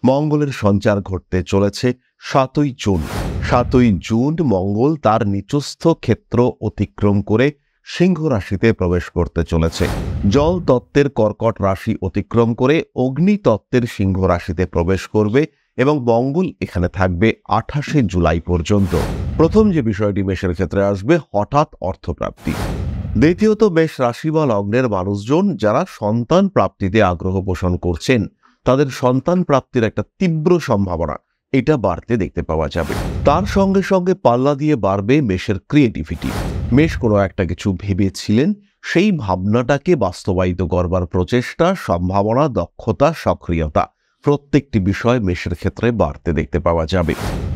মঙ্গলের সঞ্চার ঘটতে চলেছে ৭ই জুন। ৭ই জুন মঙ্গল তার নিচস্থ ক্ষেত্র অতিক্রম করে সিংহ রাশিতে প্রবেশ করতে চলেছে। জল তত্ত্বের কর্কট রাশি অতিক্রম করে অগ্নি তত্ত্বের সিংহ রাশিতে প্রবেশ করবে এবং মঙ্গল এখানে থাকবে ২৮শে জুলাই পর্যন্ত। প্রথম যে বিষয়টি মেষের ক্ষেত্রে আসবে, হঠাৎ অর্থপ্রাপ্তি। দ্বিতীয়ত, মেষ রাশি বা লগ্নের মানুষজন যারা সন্তান প্রাপ্তিতে আগ্রহ পোষণ করছেন, তাদের সন্তান প্রাপ্তির একটা তীব্র সম্ভাবনা এটা বাড়তে দেখতে পাওয়া যাবে। তার সঙ্গে সঙ্গে পাল্লা দিয়ে বাড়বে মেষের ক্রিয়েটিভিটি। মেষ কোনো একটা কিছু ভেবেছিলেন, সেই ভাবনাটাকে বাস্তবায়িত করবার প্রচেষ্টা, সম্ভাবনা, দক্ষতা, সক্রিয়তা প্রত্যেকটি বিষয় মেষের ক্ষেত্রে বাড়তে দেখতে পাওয়া যাবে।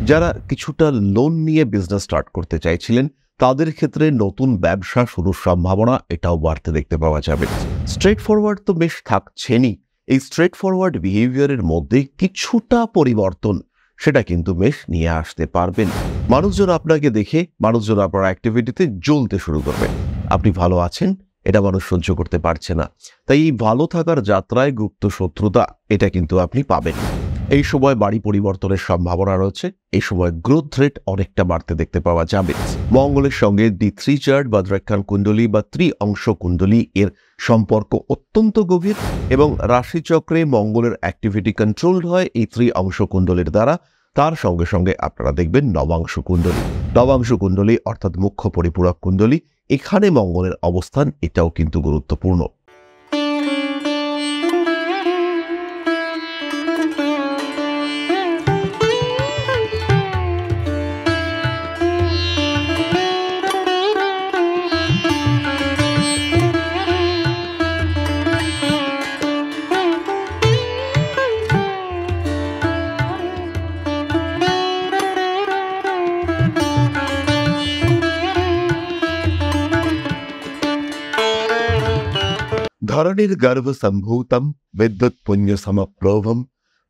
যারা কিছুটা লোন নিয়ে বিজনেস স্টার্ট করতে চাইছিলেন, তাদের ক্ষেত্রে নতুন ব্যবসা শুরুর সম্ভাবনা এটাও বাড়তে দেখতে পাওয়া যাবে। স্ট্রেট ফরওয়ার্ড তো বেশ থাকছেনই, এই স্ট্রেট ফরওয়ার্ড বিহেভিয়ারের মধ্যে কিছুটা পরিবর্তন সেটা কিন্তু মেষ নিয়ে আসতে পারবেন। মানুষজন আপনাকে দেখে, মানুষজন আপনার অ্যাক্টিভিটিতে জ্বলতে শুরু করবে। আপনি ভালো আছেন, এটা মানুষ সহ্য করতে পারছে না। তাই এই ভালো থাকার যাত্রায় গুপ্ত শত্রুতা এটা কিন্তু আপনি পাবেন। এই সময় বাড়ি পরিবর্তনের সম্ভাবনা রয়েছে। এই সময় গ্রোথ রেট অনেকটা বাড়তে দেখতে পাওয়া যাবে। মঙ্গলের সঙ্গে D3 চার্ট বা দ্রেক্ষান কুণ্ডলী বা ত্রিঅংশ কুণ্ডলী এর সম্পর্ক অত্যন্ত গভীর এবং রাশিচক্রে মঙ্গলের অ্যাক্টিভিটি কন্ট্রোলড হয় এই ত্রিঅংশ কুণ্ডলীর দ্বারা। তার সঙ্গে সঙ্গে আপনারা দেখবেন নবাংশ কুণ্ডলী। নবাংশ কুণ্ডলী অর্থাৎ মুখ্য পরিপূরক কুণ্ডলী, এখানে মঙ্গলের অবস্থান এটাও কিন্তু গুরুত্বপূর্ণ। ধরণীর গর্ভ সম্ভূতম বিদ্যুৎ পুণ্য সমপ্রভম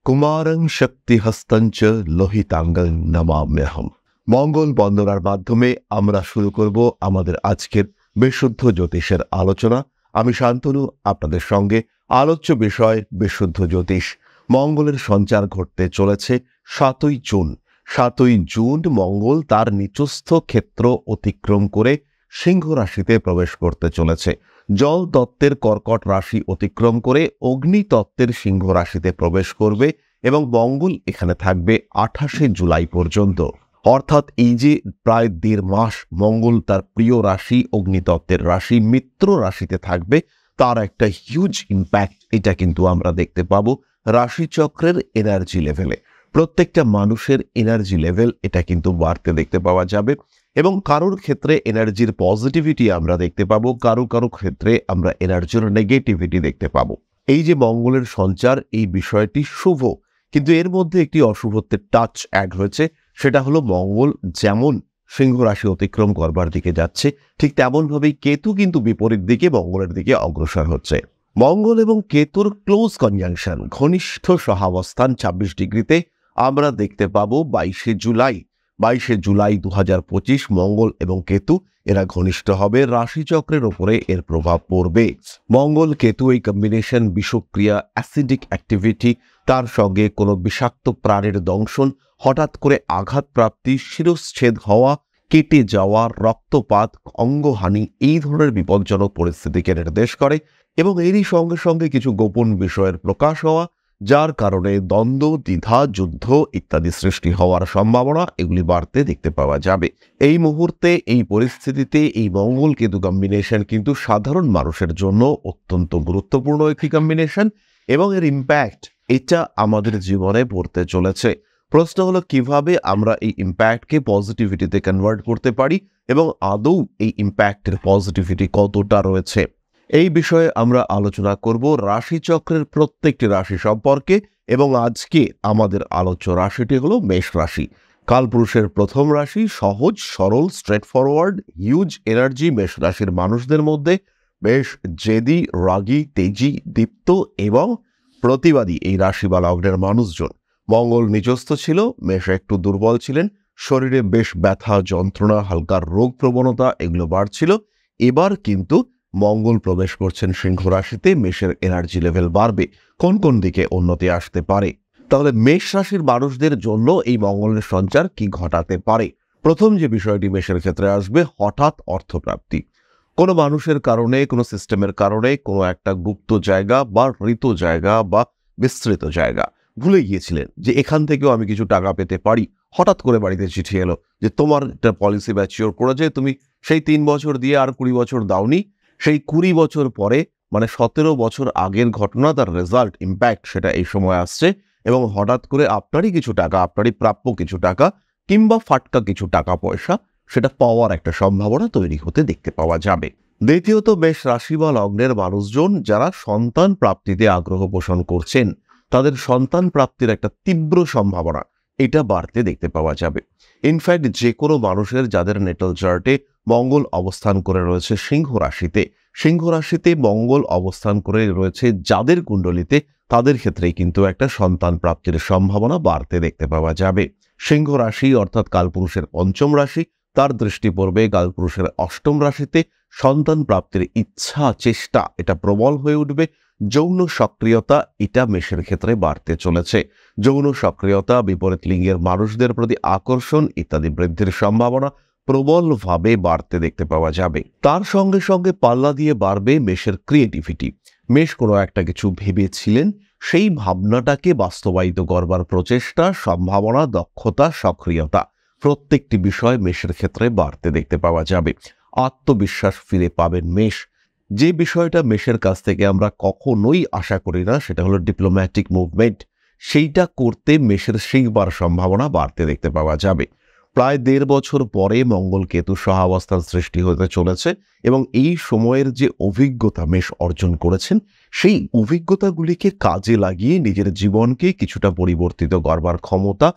কুমারং শক্তিহস্তঞ্চ লোহিতাঙ্গং নমাম্যহম। মঙ্গল বন্দনার মাধ্যমে আমরা শুরু করব আমাদের আজকের বিশুদ্ধ জ্যোতিষের আলোচনা। আমি শান্তনু, আপনাদের সঙ্গে আলোচ্য বিষয় বিশুদ্ধ জ্যোতিষ। মঙ্গলের সঞ্চার ঘটতে চলেছে ৭ই জুন। ৭ই জুন মঙ্গল তার নিচস্থ ক্ষেত্র অতিক্রম করে সিংহ রাশিতে প্রবেশ করতে চলেছে। জল তত্ত্বের কর্কট রাশি অতিক্রম করে অগ্নি তত্ত্বের সিংহ রাশিতে প্রবেশ করবে এবং মঙ্গল এখানে থাকবে ২৮শে জুলাই পর্যন্ত। অর্থাৎ এই যে প্রায় ১.৫ মাস মঙ্গল তার প্রিয় রাশি অগ্নিতত্ত্বের রাশি মিত্র রাশিতে থাকবে, তার একটা হিউজ ইম্প্যাক্ট এটা কিন্তু আমরা দেখতে পাবো রাশিচক্রের এনার্জি লেভেলে। প্রত্যেকটা মানুষের এনার্জি লেভেল এটা কিন্তু বাড়তে দেখতে পাওয়া যাবে এবং কারোর ক্ষেত্রে এনার্জির পজিটিভিটি আমরা দেখতে পাবো, কারো ক্ষেত্রে আমরা এনার্জির নেগেটিভিটি দেখতে পাবো। এই যে মঙ্গলের সঞ্চার, এই বিষয়টি শুভ, কিন্তু এর মধ্যে একটি অশুভত্বের টাচ অ্যাড হয়েছে। সেটা হলো মঙ্গল যেমন সিংহ রাশি অতিক্রম করবার দিকে যাচ্ছে, ঠিক তেমনভাবেই কেতু কিন্তু বিপরীত দিকে মঙ্গলের দিকে অগ্রসর হচ্ছে। মঙ্গল এবং কেতুর ক্লোজ কনজাংশন, ঘনিষ্ঠ সহাবস্থান ২৬ ডিগ্রিতে আমরা দেখতে পাবো ২২শে জুলাই। ২২শে জুলাই ২০২৫ মঙ্গল এবং কেতু এরা ঘনিষ্ঠ হবে, রাশিচক্রের ওপরে এর প্রভাব পড়বে। মঙ্গল কেতু এই কম্বিনেশন বিষক্রিয়া, অ্যাসিডিক অ্যাক্টিভিটি, তার সঙ্গে কোনো বিষাক্ত প্রাণের দংশন, হঠাৎ করে আঘাত প্রাপ্তি, শিরশ্ছেদ হওয়া, কেটে যাওয়া, রক্তপাত, অঙ্গহানি, এই ধরনের বিপজ্জনক পরিস্থিতিকে নির্দেশ করে এবং এরই সঙ্গে সঙ্গে কিছু গোপন বিষয়ের প্রকাশ হওয়া, যার কারণে দ্বন্দ্ব, দ্বিধা, যুদ্ধ ইত্যাদি সৃষ্টি হওয়ার সম্ভাবনা এগুলি বাড়তে দেখতে পাওয়া যাবে। এই মুহূর্তে, এই পরিস্থিতিতে এই মঙ্গল কেতু কম্বিনেশন কিন্তু সাধারণ মানুষের জন্য অত্যন্ত গুরুত্বপূর্ণ একটি কম্বিনেশন এবং এর ইম্প্যাক্ট এটা আমাদের জীবনে পড়তে চলেছে। প্রশ্ন হলো কিভাবে আমরা এই ইম্প্যাক্টকে পজিটিভিটিতে কনভার্ট করতে পারি এবং আদৌ এই ইম্প্যাক্টের পজিটিভিটি কতটা রয়েছে। এই বিষয়ে আমরা আলোচনা করব রাশিচক্রের প্রত্যেকটি রাশি সম্পর্কে এবং আজকে আমাদের আলোচ্য রাশিটি হলো মেষ রাশি। কালপুরুষের প্রথম রাশি, সহজ সরল স্ট্রেট ফরওয়ার্ড হিউজ এনার্জি মেষ রাশির মানুষদের মধ্যে। বেশ জেদি, রাগী, তেজি, দীপ্ত এবং প্রতিবাদী এই রাশি বা লগ্নের মানুষজন। মঙ্গল নিচস্থ ছিল, মেষ একটু দুর্বল ছিলেন, শরীরে বেশ ব্যথা, যন্ত্রণা, হালকা রোগ প্রবণতা এগুলো বাড়ছিল। এবার কিন্তু মঙ্গল প্রবেশ করছেন সিংহ রাশিতে, মেষের এনার্জি লেভেল বাড়বে। কোন কোন দিকে উন্নতি আসতে পারে? তাহলে মেষ রাশির মানুষদের জন্য এই মঙ্গলের সঞ্চার কি ঘটাতে পারে? প্রথম যে বিষয়টি মেষের ক্ষেত্রে আসবে, হঠাৎ অর্থপ্রাপ্তি। কোনো মানুষের কারণে, কোনো সিস্টেমের কারণে, কোনো একটা গুপ্ত জায়গা বা ঋত জায়গা বা বিস্তৃত জায়গা ভুলে গিয়েছিলেন যে এখান থেকেও আমি কিছু টাকা পেতে পারি, হঠাৎ করে বাড়িতে চিঠি এলো যে তোমার একটা পলিসি ম্যাচিওর করেছে, তুমি সেই 3 বছর দিয়ে আর 20 বছর দাওনি, সেই 20 বছর পরে মানে 17 বছর আগের ঘটনা, তার রেজাল্ট, ইম্প্যাক্ট সেটা এই সময় আসছে এবং হঠাৎ করে আপনারই কিছু টাকা, আপনারই প্রাপ্য কিছু টাকা কিংবা ফাটকা কিছু টাকা পয়সা সেটা পাওয়ার একটা সম্ভাবনা তৈরি হতে দেখতে পাওয়া যাবে। দ্বিতীয়ত, মেষ রাশি বা লগ্নের মানুষজন যারা সন্তান প্রাপ্তিতে আগ্রহ পোষণ করছেন, তাদের সন্তান প্রাপ্তির একটা তীব্র সম্ভাবনা এটা বাড়তে দেখতে পাওয়া যাবে। ইনফ্যাক্ট যে কোনো মানুষের যাদের নেটাল চার্টে মঙ্গল অবস্থান করে রয়েছে সিংহ রাশিতে, সিংহ রাশিতে মঙ্গল অবস্থান করে রয়েছে যাদের কুণ্ডলিতে, তাদের ক্ষেত্রেই কিন্তু একটা সন্তান প্রাপ্তির সম্ভাবনা বাড়তে দেখতে পাওয়া যাবে। সিংহ রাশি অর্থাৎ কালপুরুষের পঞ্চম রাশি, তার দৃষ্টি পড়বে কালপুরুষের অষ্টম রাশিতে। সন্তান প্রাপ্তির ইচ্ছা, চেষ্টা এটা প্রবল হয়ে উঠবে। যৌন সক্রিয়তা এটা মেষের ক্ষেত্রে বাড়তে চলেছে। যৌন সক্রিয়তা, বিপরীত লিঙ্গের মানুষদের প্রতি আকর্ষণ ইত্যাদি বৃদ্ধির সম্ভাবনা প্রবলভাবে বাড়তে দেখতে পাওয়া যাবে। তার সঙ্গে সঙ্গে পাল্লা দিয়ে বাড়বে মেষের ক্রিয়েটিভিটি। মেষ কোনো একটা কিছু ভেবেছিলেন, সেই ভাবনাটাকে বাস্তবায়িত করবার প্রচেষ্টা, সম্ভাবনা, দক্ষতা, সক্রিয়তা প্রত্যেকটি বিষয় মেষের ক্ষেত্রে বাড়তে দেখতে পাওয়া যাবে। আত্মবিশ্বাস ফিরে পাবেন মেষ। যে বিষয়টা মেষের কাছ থেকে আমরা কখনোই আশা করি না, সেটা হলো ডিপ্লোম্যাটিক মুভমেন্ট, সেইটা করতে মেষের শিখবার সম্ভাবনা বাড়তে দেখতে পাওয়া যাবে। প্রায় 1.5 বছর পরে মঙ্গল কেতু সহাবস্থান সৃষ্টি হতে চলেছে এবং এই সময়ের যে অভিজ্ঞতা মেষ অর্জন করেছেন, সেই অভিজ্ঞতাগুলিকে কাজে লাগিয়ে নিজের জীবনকে কিছুটা পরিবর্তিত করবার ক্ষমতা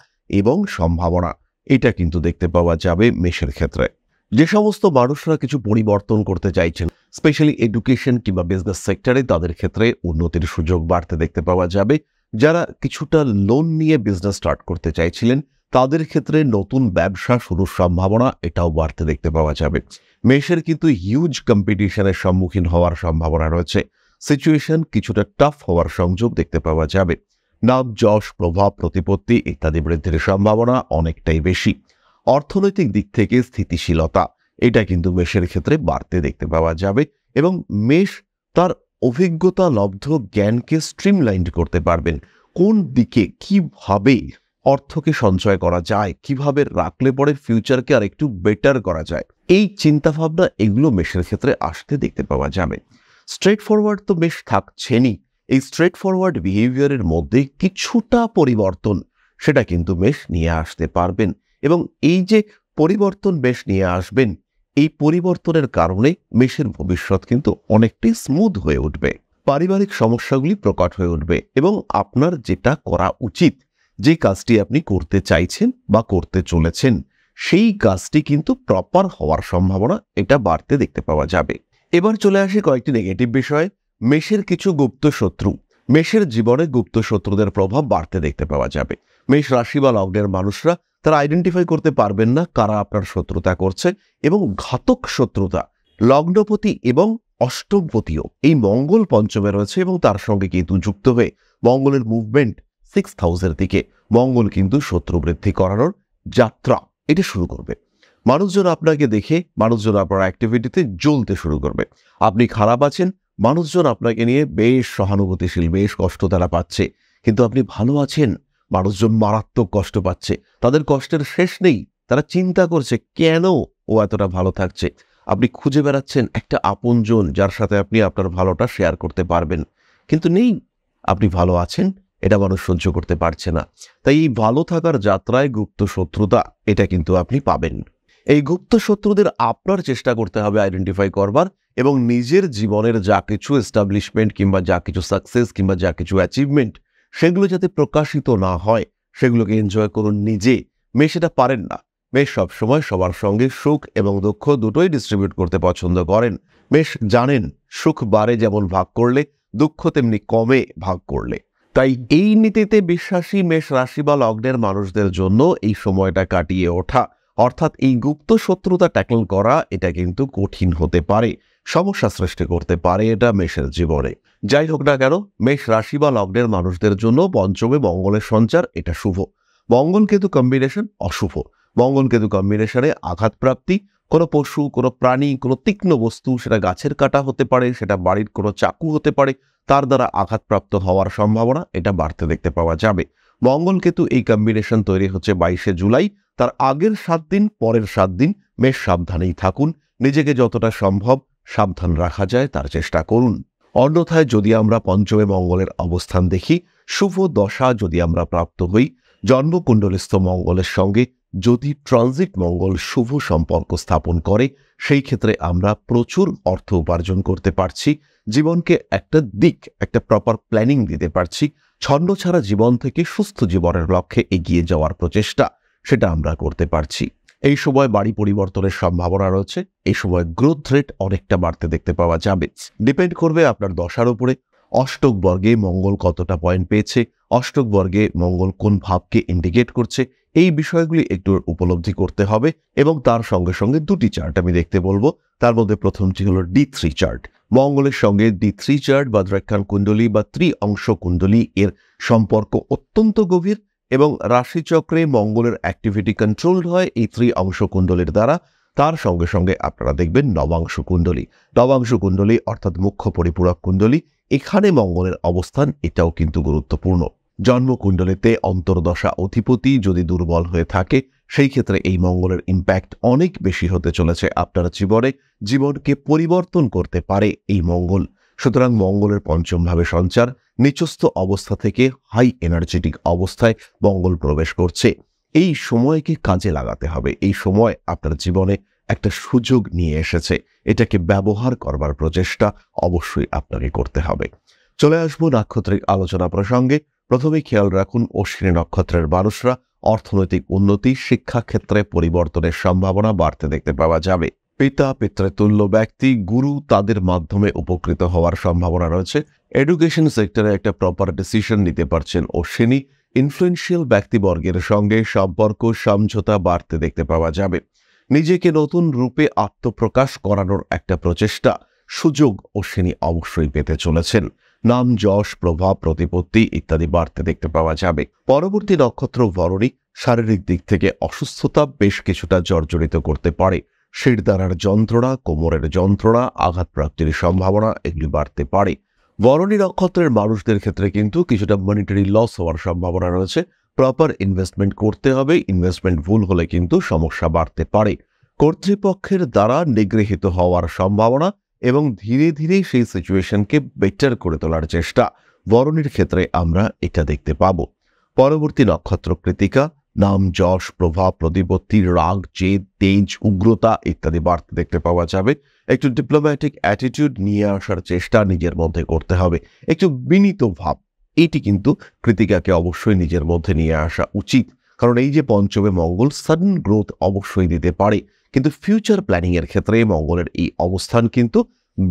এবং সম্ভাবনা এটা কিন্তু দেখতে পাওয়া যাবে মেষের ক্ষেত্রে। যে সমস্ত মানুষরা কিছু পরিবর্তন করতে চাইছেন, স্পেশালি এডুকেশন কিংবা বিজনেস সেক্টরে, তাদের ক্ষেত্রে উন্নতির সুযোগ বাড়তে দেখতে পাওয়া যাবে। যারা কিছুটা লোন নিয়ে বিজনেস স্টার্ট করতে চাইছিলেন, তাদের ক্ষেত্রে নতুন ব্যবসা শুরুর সম্ভাবনা এটাও বাড়তে দেখতে পাওয়া যাবে। মেষের কিন্তু হিউজ কম্পিটিশনের সম্মুখীন হওয়ার সম্ভাবনা রয়েছে। সিচুয়েশন কিছুটা টাফ হওয়ার সংযোগ দেখতে পাওয়া যাবে। নাম, যশ, প্রভাব, প্রতিপত্তি ইত্যাদি বৃদ্ধির সম্ভাবনা অনেকটাই বেশি। অর্থনৈতিক দিক থেকে স্থিতিশীলতা এটা কিন্তু মেষের ক্ষেত্রে বাড়তে দেখতে পাওয়া যাবে এবং মেষ তার অভিজ্ঞতা লব্ধ জ্ঞানকে স্ট্রিমলাইন করতে পারবেন। কোন দিকে কিভাবে অর্থকে সঞ্চয় করা যায়, কিভাবে রাখলে পরে ফিউচারকে আর একটু বেটার করা যায়, এই চিন্তাভাবনা এগুলো মেষের ক্ষেত্রে আসতে দেখতে পাওয়া যাবে। স্ট্রেট ফরওয়ার্ড তো মেষ থাকছেনই, এই স্ট্রেট ফরওয়ার্ড বিহেভিয়ারের মধ্যে কিছুটা পরিবর্তন সেটা কিন্তু মেষ নিয়ে আসতে পারবেন এবং এই যে পরিবর্তন মেষ নিয়ে আসবেন, এই পরিবর্তনের কারণে মেষের ভবিষ্যৎ কিন্তু অনেকটাই স্মুথ হয়ে উঠবে। পারিবারিক সমস্যাগুলি প্রকট হয়ে উঠবে এবং আপনার যেটা করা উচিত, যে কাজটি আপনি করতে চাইছেন বা করতে চলেছেন, সেই কাজটি কিন্তু প্রপার হওয়ার সম্ভাবনা এটা বাড়তে দেখতে পাওয়া যাবে। এবার চলে আসি কয়েকটি নেগেটিভ বিষয়। মেষের কিছু গুপ্ত শত্রু, মেষের জীবনে গুপ্ত শত্রুদের প্রভাব বাড়তে দেখতে পাওয়া যাবে। মেষ রাশি বা লগ্নের মানুষরা তারা আইডেন্টিফাই করতে পারবেন না কারা আপনার শত্রুতা করছে এবং ঘাতক শত্রুতা। লগ্নপতি এবং অষ্টমপতিও এই মঙ্গল পঞ্চমে রয়েছে এবং তার সঙ্গে কিন্তু যুক্ত হয়ে মঙ্গলের মুভমেন্ট 6th হাউসের দিকে, মঙ্গল কিন্তু শত্রু বৃদ্ধি করানোর যাত্রা এটা শুরু করবে। মানুষজন আপনাকে দেখে, মানুষজন আপনার অ্যাক্টিভিটিতে জ্বলতে শুরু করবে। আপনি খারাপ আছেন, মানুষজন আপনাকে নিয়ে বেশ সহানুভূতিশীল, বেশ কষ্ট তারা পাচ্ছে, কিন্তু আপনি ভালো আছেন, মানুষজন মারাত্মক কষ্ট পাচ্ছে, তাদের কষ্টের শেষ নেই, তারা চিন্তা করছে কেন ও এতটা ভালো থাকছে। আপনি খুঁজে বেড়াচ্ছেন একটা আপনজন যার সাথে আপনি আপনার ভালোটা শেয়ার করতে পারবেন, কিন্তু নেই। আপনি ভালো আছেন, এটা মানুষ সহ্য করতে পারছে না। তাই এই ভালো থাকার যাত্রায় গুপ্ত শত্রুতা এটা কিন্তু আপনি পাবেন। এই গুপ্ত শত্রুদের আপনার চেষ্টা করতে হবে আইডেন্টিফাই করবার এবং নিজের জীবনের যা কিছু এস্টাবলিশমেন্ট কিংবা যা কিছু সাকসেস কিংবা যা কিছু অ্যাচিভমেন্ট, সেগুলো যাতে প্রকাশিত না হয়, সেগুলোকে এনজয় করুন নিজে। মেষ সেটা পারেন না। মেষ সবসময় সবার সঙ্গে সুখ এবং দুঃখ দুটোই ডিস্ট্রিবিউট করতে পছন্দ করেন। মেষ জানেন সুখ বাড়ে যেমন ভাগ করলে, দুঃখ তেমনি কমে ভাগ করলে। তাই এই নীতিতে বিশ্বাসী মেষ রাশি বা লগ্নের মানুষদের জন্য এই সময়টা কাটিয়ে ওঠা, অর্থাৎ এই গুপ্ত শত্রুতা ট্যাকল করা, এটা কিন্তু কঠিন হতে পারে, সমস্যা সৃষ্টি করতে পারে এটা মেষের জীবনে। যাই হোক না কেন, মেষ রাশি বা লগ্নের মানুষদের জন্য পঞ্চমে মঙ্গলের সঞ্চার এটা শুভ। মঙ্গল কেতু কম্বিনেশন অশুভ। মঙ্গল কেতু কম্বিনেশনে আঘাতপ্রাপ্তি, কোনো পশু, কোনো প্রাণী, কোনো তীক্ষ্ণ বস্তু, সেটা গাছের কাটা হতে পারে, সেটা বাড়ির কোনো চাকু হতে পারে, তার দ্বারা আঘাতপ্রাপ্ত হওয়ার সম্ভাবনা এটা বাড়তে দেখতে পাওয়া যাবে। মঙ্গল কেতু এই কম্বিনেশন তৈরি হচ্ছে 22শে জুলাই। তার আগের 7 দিন, পরের 7 দিন মেষ সাবধানেই থাকুন। নিজেকে যতটা সম্ভব সাবধান রাখা যায় তার চেষ্টা করুন। অন্যথায় যদি আমরা পঞ্চমে মঙ্গলের অবস্থান দেখি, শুভ দশা যদি আমরা প্রাপ্ত হই, জন্মকুণ্ডলিস্থ মঙ্গলের সঙ্গে যদি ট্রানজিট মঙ্গল শুভ সম্পর্ক স্থাপন করে, সেই ক্ষেত্রে আমরা প্রচুর অর্থ উপার্জন করতে পারছি, জীবনকে একটা দিক, একটা প্রপার প্ল্যানিং দিতে পারছি, ছন্নছাড়া জীবন থেকে সুস্থ জীবনের লক্ষ্যে এগিয়ে যাওয়ার প্রচেষ্টা সেটা আমরা করতে পারছি। এই সময় বাড়ি পরিবর্তনের সম্ভাবনা রয়েছে। এই সময় গ্রোথ রেট অনেকটা বাড়তে দেখতে পাওয়া যাবে। ডিপেন্ড করবে আপনার দশার উপরে। অষ্টক বর্গে মঙ্গল কতটা পয়েন্ট পেয়েছে, অষ্টক বর্গে মঙ্গল কোন ভাবকে ইন্ডিকেট করছে, এই বিষয়গুলি একটু উপলব্ধি করতে হবে। এবং তার সঙ্গে সঙ্গে দুটি চার্ট আমি দেখতে বলবো। তার মধ্যে প্রথমটি হলো D3 চার্ট। মঙ্গলের সঙ্গে D3 চার্ট বা দ্রেক্ষান কুণ্ডলী বা ত্রিঅংশ কুণ্ডলী এর সম্পর্ক অত্যন্ত গভীর এবং রাশিচক্রে মঙ্গলের অ্যাক্টিভিটি কন্ট্রোলড হয় এই ত্রিঅংশ কুণ্ডলীর দ্বারা। তার সঙ্গে সঙ্গে আপনারা দেখবেন নবাংশ কুণ্ডলী। নবাংশ কুণ্ডলী অর্থাৎ মুখ্য পরিপূরক কুণ্ডলী, এখানে মঙ্গলের অবস্থান এটাও কিন্তু গুরুত্বপূর্ণ। জন্মকুণ্ডলীতে অন্তর্দশা অধিপতি যদি দুর্বল হয়ে থাকে, সেই ক্ষেত্রে এই মঙ্গলের ইম্প্যাক্ট অনেক বেশি হতে চলেছে আপনার জীবনে। জীবনকে পরিবর্তন করতে পারে এই মঙ্গল। সুতরাং মঙ্গলের পঞ্চম ভাবে সঞ্চার, নিচস্থ অবস্থা থেকে হাই এনার্জেটিক অবস্থায় মঙ্গল প্রবেশ করছে। এই সময়কে কাজে লাগাতে হবে। এই সময় আপনার জীবনে একটা সুযোগ নিয়ে এসেছে, এটাকে ব্যবহার করবার প্রচেষ্টা অবশ্যই আপনাকে করতে হবে। চলে আসবো নাক্ষত্রিক আলোচনা প্রসঙ্গে। প্রথমে খেয়াল রাখুন অশ্বিনী নক্ষত্রের মানুষরা অর্থনৈতিক উন্নতি, শিক্ষাক্ষেত্রে পরিবর্তনের সম্ভাবনা বাড়তে দেখতে পাওয়া যাবে। পিতা পিতৃতুল্য ব্যক্তি, গুরু, তাদের মাধ্যমে উপকৃত হওয়ার সম্ভাবনা রয়েছে। এডুকেশন সেক্টরে একটা প্রপার ডিসিশন নিতে পারছেন অশ্বিনী। ইনফ্লুয়েন্সিয়াল ব্যক্তিবর্গের সঙ্গে সম্পর্ক সমঝোতা বাড়তে দেখতে পাওয়া যাবে। নিজেকে নতুন রূপে আত্মপ্রকাশ করানোর একটা প্রচেষ্টা, সুযোগ অশ্বিনী অবশ্যই পেতে চলেছেন। নাম, যশ, প্রভাব, প্রতিপত্তি ইত্যাদি বাড়তে দেখতে পাওয়া যাবে। পরবর্তী নক্ষত্র ভরণী। শারীরিক দিক থেকে অসুস্থতা বেশ কিছুটা জর্জরিত করতে পারে। শিরদাঁড়ার যন্ত্রণা, কোমরের যন্ত্রণা, আঘাতপ্রাপ্তির সম্ভাবনা এগুলি বাড়তে পারে। ভরণী নক্ষত্রের মানুষদের ক্ষেত্রে কিন্তু কিছুটা মনিটারি লস হওয়ার সম্ভাবনা রয়েছে। প্রপার ইনভেস্টমেন্ট করতে হবে। ইনভেস্টমেন্ট ভুল হলে কিন্তু সমস্যা বাড়তে পারে। কর্তৃপক্ষের দ্বারা নিগৃহীত হওয়ার সম্ভাবনা এবং ধীরে ধীরে সেই সিচুয়েশনকে বেটার করে তোলার চেষ্টা ভরণীর ক্ষেত্রে আমরা এটা দেখতে পাব। পরবর্তী নক্ষত্র কৃতিকা। নাম, যশ, প্রভাব, প্রতিপত্তি, রাগ, জেদ, তেজ, উগ্রতা ইত্যাদি বাড়তে দেখতে পাওয়া যাবে। একটু ডিপ্লোম্যাটিক অ্যাটিটিউড নিয়ে আসার চেষ্টা নিজের মধ্যে করতে হবে। একটু বিনীত ভাব, এটি কিন্তু কৃতিকাকে অবশ্যই নিজের মধ্যে নিয়ে আসা উচিত। কারণ এই যে পঞ্চমে মঙ্গল সাডেন গ্রোথ অবশ্যই দিতে পারে, কিন্তু ফিউচার প্ল্যানিং এর ক্ষেত্রে মঙ্গলের এই অবস্থান কিন্তু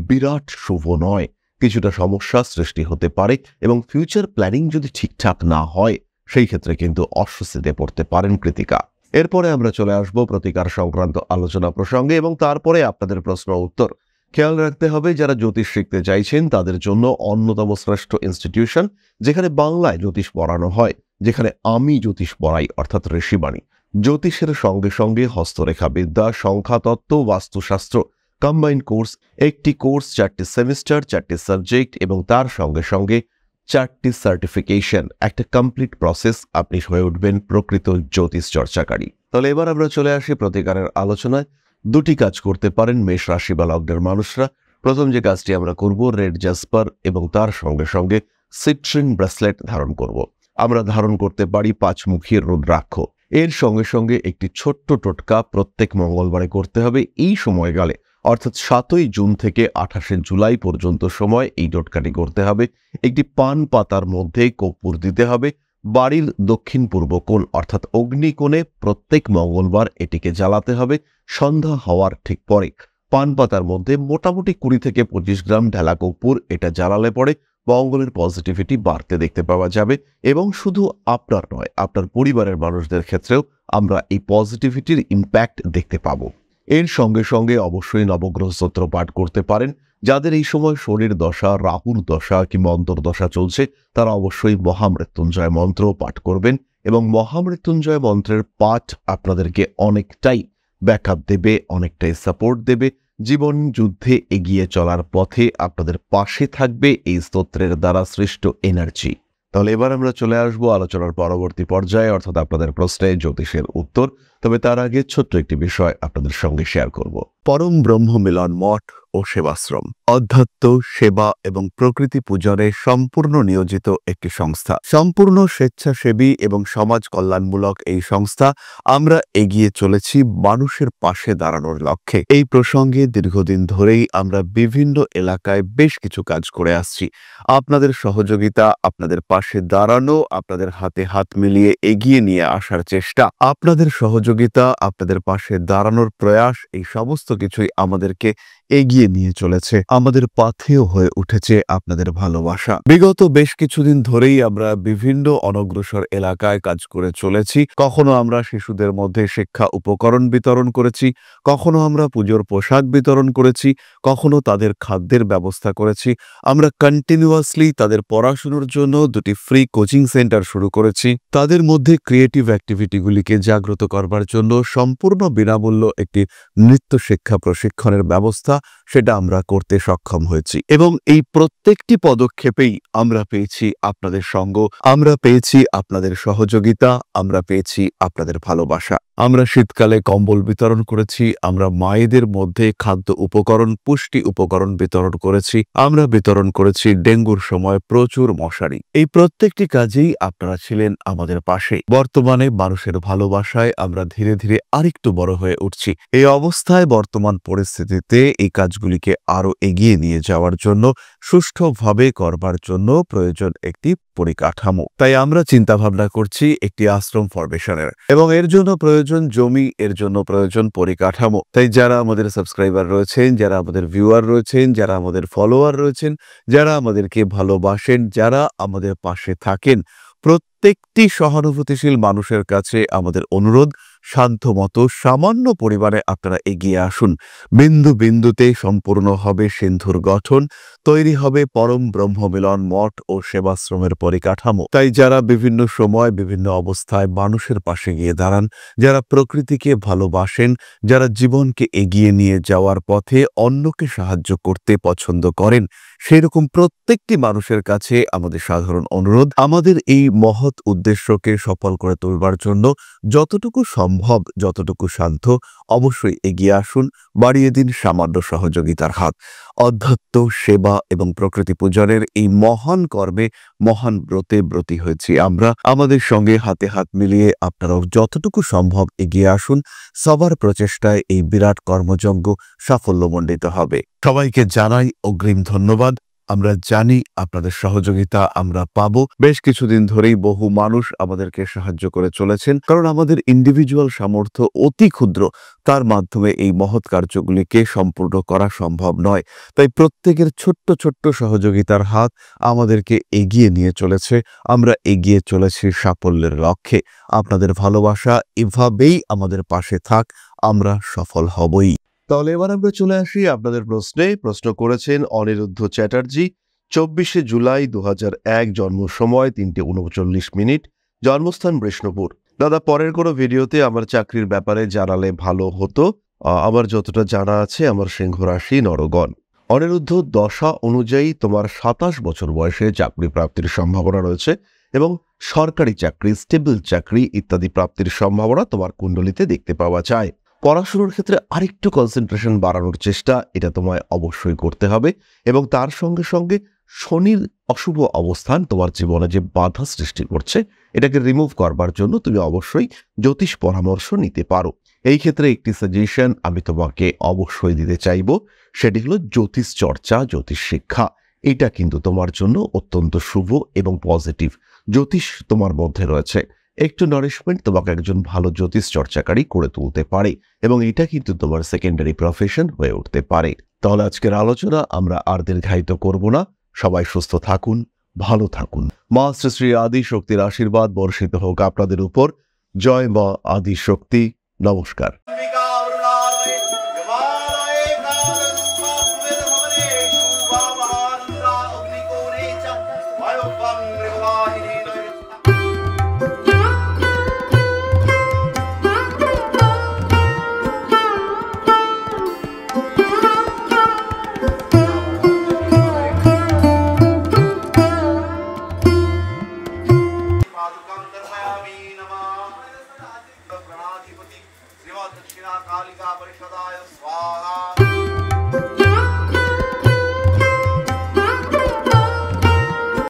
বিরাট শুভ নয়। কিছুটা সমস্যা সৃষ্টি হতে পারে এবং ফিউচার প্ল্যানিং যদি ঠিকঠাক না হয়, সেই ক্ষেত্রে কিন্তু অস্বস্তিতে পড়তে পারেন কৃতিকা। এরপরে আমরা চলে আসব প্রতিকার সংক্রান্ত আলোচনা প্রসঙ্গে এবং তারপরে আপনাদের প্রশ্ন উত্তর। খেয়াল রাখতে হবে যারা জ্যোতিষ শিখতে চাইছেন তাদের জন্য অন্যতম শ্রেষ্ঠ ইনস্টিটিউশন, যেখানে বাংলায় জ্যোতিষ পড়ানো হয়, যেখানে আমি জ্যোতিষ পড়াই অর্থাৎ ঋষিবাণী। জ্যোতিষের সঙ্গে সঙ্গে হস্তরেখা বিদ্যা, সংখ্যাতত্ত্ব, বাস্তুশাস্ত্র কম্বাইন্ড কোর্স। একটি কোর্স 4টি সেমিস্টার, 4টি সাবজেক্ট এবং তার সঙ্গে সঙ্গে 4টি সার্টিফিকেশন। একটা কমপ্লিট প্রসেস, আপনি হয়ে উঠবেন প্রকৃত জ্যোতিষ চর্চাকারী। তাহলে এবার আমরা চলে আসি প্রতিকারের আলোচনায়। দুটি কাজ করতে পারেন মেষ রাশি বা লগ্নের মানুষরা। প্রথম যে কাজটি আমরা করব, রেড জাসপার এবং তার সঙ্গে সঙ্গে সিট্রিন ব্রেসলেট ধারণ করব। আমরা ধারণ করতে পারি 5মুখী রুদ্রাক্ষ। এর সঙ্গে সঙ্গে একটি ছোট্ট টোটকা প্রত্যেক মঙ্গলবারে করতে হবে এই সময়কালে, অর্থাৎ 7ই জুন থেকে 28শে জুলাই পর্যন্ত সময় এই টোটকাটি করতে হবে। একটি পান পাতার মধ্যে কর্পূর দিতে হবে। বাড়ির দক্ষিণ পূর্ব কোণ অর্থাৎ অগ্নিকোণে প্রত্যেক মঙ্গলবার এটিকে জ্বালাতে হবে সন্ধ্যা হওয়ার ঠিক পরে। পান পাতার মধ্যে মোটামুটি 20 থেকে 25 গ্রাম ঢালা কর্পূর এটা জ্বালালে পরে মঙ্গলের পজিটিভিটি বাড়তে দেখতে পাওয়া যাবে এবং শুধু আপনার নয়, আপনার পরিবারের মানুষদের ক্ষেত্রেও আমরা এই পজিটিভিটির ইম্প্যাক্ট দেখতে পাবো। এর সঙ্গে সঙ্গে অবশ্যই নবগ্রহ স্তোত্র পাঠ করতে পারেন। যাদের এই সময় শনির দশা, রাহুর দশা কিংবা অন্তর্দশা চলছে, তারা অবশ্যই মহামৃত্যুঞ্জয় মন্ত্র পাঠ করবেন এবং মহামৃত্যুঞ্জয় মন্ত্রের পাঠ আপনাদেরকে অনেকটাই ব্যাকআপ দেবে, অনেকটাই সাপোর্ট দেবে, জীবন যুদ্ধে এগিয়ে চলার পথে আপনাদের পাশে থাকবে এই স্তোত্রের দ্বারা সৃষ্ট এনার্জি। তাহলে এবার আমরা চলে আসবো আলোচনার পরবর্তী পর্যায়ে, অর্থাৎ আপনাদের প্রশ্নে জ্যোতিষের উত্তর। তবে তার আগে ছোট্ট একটি বিষয় আপনাদের সঙ্গে শেয়ার করব। পরম ব্রহ্ম মিলন মঠ ও সেবাশ্রম অধ্যাত্ম, সেবা এবং প্রকৃতি পূজনে সম্পূর্ণ নিয়োজিত একটি সংস্থা। সম্পূর্ণ স্বেচ্ছাসেবী এবং সমাজ কল্যাণমূলক এই সংস্থা আমরা এগিয়ে চলেছি মানুষের পাশে দাঁড়ানোর লক্ষ্যে। এই প্রসঙ্গে দীর্ঘদিন ধরেই আমরা বিভিন্ন এলাকায় বেশ কিছু কাজ করে আসছি। আপনাদের সহযোগিতা, আপনাদের পাশে দাঁড়ানো, আপনাদের হাতে হাত মিলিয়ে এগিয়ে নিয়ে আসার চেষ্টা, আপনাদের সহযোগিতা, আপনাদের পাশে দাঁড়ানোর প্রয়াস, এই সমস্ত কিছুই আমাদেরকে এগিয়ে নিয়ে চলেছে। আমাদের পাথেয় হয়ে উঠেছে আপনাদের ভালোবাসা। বিগত বেশ কিছুদিন ধরেই আমরা বিভিন্ন অনগ্রসর এলাকায় কাজ করে চলেছি। কখনো আমরা শিশুদের মধ্যে শিক্ষা উপকরণ বিতরণ করেছি, কখনো আমরা পুজোর পোশাক বিতরণ করেছি, কখনো তাদের খাদ্যের ব্যবস্থা করেছি। আমরা কন্টিনিউয়াসলি তাদের পড়াশোনার জন্য 2টি ফ্রি কোচিং সেন্টার শুরু করেছি। তাদের মধ্যে ক্রিয়েটিভ অ্যাক্টিভিটিগুলিকে জাগ্রত করবার জন্য সম্পূর্ণ বিনামূল্য একটি নৃত্য শিক্ষা প্রশিক্ষণের ব্যবস্থা, সেটা আমরা করতে সক্ষম হয়েছি। এবং এই প্রত্যেকটি পদক্ষেপেই আমরা পেয়েছি আপনাদের সঙ্গ, আমরা পেয়েছি আপনাদের সহযোগিতা, আমরা পেয়েছি আপনাদের ভালোবাসা। আমরা শীতকালে কম্বল বিতরণ করেছি, আমরা মায়েদের মধ্যে খাদ্য উপকরণ, পুষ্টি উপকরণ বিতরণ করেছি, আমরা বিতরণ করেছি ডেঙ্গুর সময় প্রচুর মশারি। এই প্রত্যেকটি কাজেই আপনারা ছিলেন আমাদের পাশে। বর্তমানে মানুষের ভালোবাসায় আমরা ধীরে ধীরে আরেকটু বড় হয়ে উঠছি। এই অবস্থায় বর্তমান পরিস্থিতিতে এই কাজগুলিকে আরো এগিয়ে নিয়ে যাওয়ার জন্য, সুষ্ঠুভাবে করবার জন্য প্রয়োজন একটি পরিকাঠামো। তাই আমরা চিন্তা ভাবনা করছি একটি আশ্রম ফরমেশনের, এবং এর জন্য প্রয়োজন জমি, এর জন্য প্রয়োজন পরিকাঠামো। তাই যারা আমাদের সাবস্ক্রাইবার রয়েছেন, যারা আমাদের ভিউয়ার রয়েছেন, যারা আমাদের ফলোয়ার রয়েছেন, যারা আমাদেরকে ভালোবাসেন, যারা আমাদের পাশে থাকেন, প্রত্যেকটি সহানুভূতিশীল মানুষের কাছে আমাদের অনুরোধ, সাধ্যমতো সামান্য পরিমাণে আপনারা এগিয়ে আসুন। বিন্দু বিন্দুতে সম্পূর্ণ হবে সিন্ধুর গঠন, তৈরি হবে পরম ব্রহ্মমিলন মঠ ও সেবাশ্রমের পরিকাঠামো। তাই যারা বিভিন্ন সময় বিভিন্ন অবস্থায় মানুষের পাশে গিয়ে দাঁড়ান, যারা প্রকৃতিকে ভালোবাসেন, যারা জীবনকে এগিয়ে নিয়ে যাওয়ার পথে অন্যকে সাহায্য করতে পছন্দ করেন, সেই রকম প্রত্যেকটি মানুষের কাছে আমাদের সাধারণ অনুরোধ, আমাদের এই মহৎ উদ্দেশ্যকে সফল করে তুলবার জন্য যতটুকু সম্ভব, যতটুকু সাধ্য, অবশ্যই এগিয়ে আসুন, বাড়িয়ে দিন সামান্য সহযোগিতার হাত। অধ্যাত্ম, সেবা এবং প্রকৃতি পূজনের এই মহান কর্মে, মহান ব্রতে ব্রতী হয়েছি আমরা। আমাদের সঙ্গে হাতে হাত মিলিয়ে আপনারাও যতটুকু সম্ভব এগিয়ে আসুন। সবার প্রচেষ্টায় এই বিরাট কর্মযজ্ঞ সাফল্যমণ্ডিত হবে। সবাইকে জানাই অগ্রিম ধন্যবাদ। আমরা জানি আপনাদের সহযোগিতা আমরা পাবো। বেশ কিছুদিন ধরেই বহু মানুষ আমাদেরকে সাহায্য করে চলেছেন, কারণ আমাদের ইন্ডিভিজুয়াল সামর্থ্য অতি ক্ষুদ্র, তার মাধ্যমে এই মহৎ কার্যগুলিকে সম্পূর্ণ করা সম্ভব নয়। তাই প্রত্যেকের ছোট্ট ছোট্ট সহযোগিতার হাত আমাদেরকে এগিয়ে নিয়ে চলেছে। আমরা এগিয়ে চলেছি সাফল্যের লক্ষ্যে। আপনাদের ভালোবাসা এভাবেই আমাদের পাশে থাক, আমরা সফল হবই। তাহলে এবার আমরা চলে আসি আপনাদের প্রশ্নে। প্রশ্ন করেছেন অনিরুদ্ধ চ্যাটার্জি। 24শে জুলাই 2001 জন্ম সময় 3:39, জন্মস্থান বিষ্ণুপুর। দাদা, পরের কোনো ভিডিওতে আমার চাকরির ব্যাপারে জানালে ভালো হতো। আমার যতটা জানা আছে, আমার সিংহ রাশি, নরগণ। অনিরুদ্ধ, দশা অনুযায়ী তোমার 27 বছর বয়সে চাকরি প্রাপ্তির সম্ভাবনা রয়েছে এবং সরকারি চাকরি, স্টেবল চাকরি ইত্যাদি প্রাপ্তির সম্ভাবনা তোমার কুণ্ডলিতে দেখতে পাওয়া যায়। পড়াশোনার ক্ষেত্রে আরেকটু কনসেন্ট্রেশন বাড়ানোর চেষ্টা, এটা তোমায় অবশ্যই করতে হবে। এবং তার সঙ্গে সঙ্গে শনির অশুভ অবস্থান তোমার জীবনে যে বাধা সৃষ্টি করছে, এটাকে রিমুভ করবার জন্য তুমি অবশ্যই জ্যোতিষ পরামর্শ নিতে পারো। এই ক্ষেত্রে একটি সাজেশন আমি তোমাকে অবশ্যই দিতে চাইব, সেটি হলো জ্যোতিষ চর্চা, জ্যোতিষ শিক্ষা। এটা কিন্তু তোমার জন্য অত্যন্ত শুভ এবং পজিটিভ। জ্যোতিষ তোমার মধ্যে রয়েছে, একটু নারিশমেন্ট তোমাকে একজন ভালো জ্যোতিষ চর্চাকারী করে তুলতে পারে এবং এটা কিন্তু তোমার সেকেন্ডারি প্রফেশন হয়ে উঠতে পারে। তাহলে আজকের আলোচনা আমরা আর দীর্ঘায়িত করব না। সবাই সুস্থ থাকুন, ভালো থাকুন। মা শ্রী শ্রী আদি শক্তির আশীর্বাদ বর্ষিত হোক আপনাদের উপর। জয় মা আদি শক্তি। নমস্কার। पादुकां दर्शयामि नमः प्रणाधिपति श्रीमद् दक्षिणा कालिका परिषदाय स्वाहा